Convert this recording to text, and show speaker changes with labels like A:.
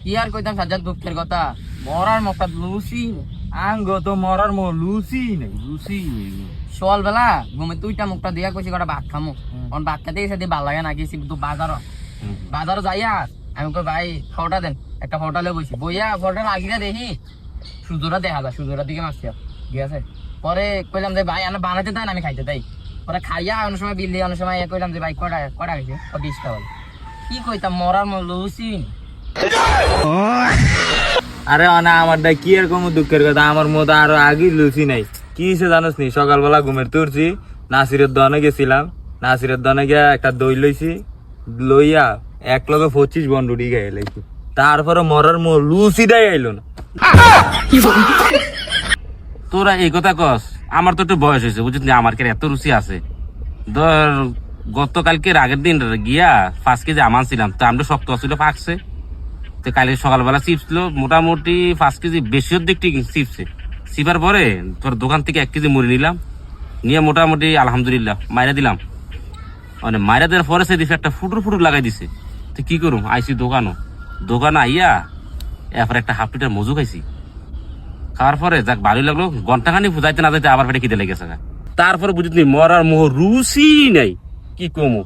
A: কি আর কইতাম সাজ্জাদ দুঃখের কথা মরার মুখটা লুচি আঙ্গ তো মরার মো লুচি নেই লুচি সকাল বেলা ঘুমে তুইটা মুখটা দিয়া কইছি কটা ভাত খামু অন ভাত খাতে এসে ভাল লাগে না গেছি তো বাজার যাইয়া আমি কই ভাই ফটো দেন একটা ফটো লয়ে বইছি বইয়া ফটো লাগিয়ে দেখি সূর্যটা দেখা যায় সূর্যটার দিকে মারছি ঠিক আছে পরে কইলাম যে ভাই আমি বানাতে দেন আমি খাইতে তাই পরে খাইয়া অনেক সময় বিল দিয়ে অনেক সময় কইলাম যে ভাই কটা কটা গেছে 20 টাকা কি কইতাম মরার মো লুচি
B: আরে না আমারটা কি এরকম দুঃখের কথা আমার মতো আরো আগে লুচি নাই কি হয়েছে জানোস নি সকালবেলা ঘুমের তুরছি নাসিরের দনে গেছিলাম নাসিরের দনে গিয়া একটা দই লইছি লইয়া 125 বন রুটি খাই লাইছি তারপরে মরার মো লুচিটাই আইলো না
C: তোরা এই কথা কস আমার তো একটু বয়স হয়েছে বুঝলি আমার কে এত রুচি আছে ধর গতকালকের আগের দিন গিয়া 5 কেজি আমান ছিলাম তো আমরা শক্ত ছিল পাকছে তো কালকে সকালবেলা চিপস ছিল মোটামুটি 5 কেজি বেশির দিক ঠিক চিপসে চিপার পরে তোর দোকান থেকে 1 কেজি মুড়ি নিলাম নিয়ে মোটামুটি আলহামদুলিল্লাহ মাইরা দিলাম মানে মাইরা দেওয়ার পরে সে দিছে একটা ফুটুর লাগাই দিছে তো কি করুম আইসি দোকান আইয়া এরপর একটা হাফ লিটার মজু খাইছি খাওয়ার পরে যাক ভালোই লাগলো ঘন্টাখানি যাইতে না যাইতে আবার পেটে খিদে লেগেছে তারপরে বুঝলি মরার মোহ রুচি নাই কি কমু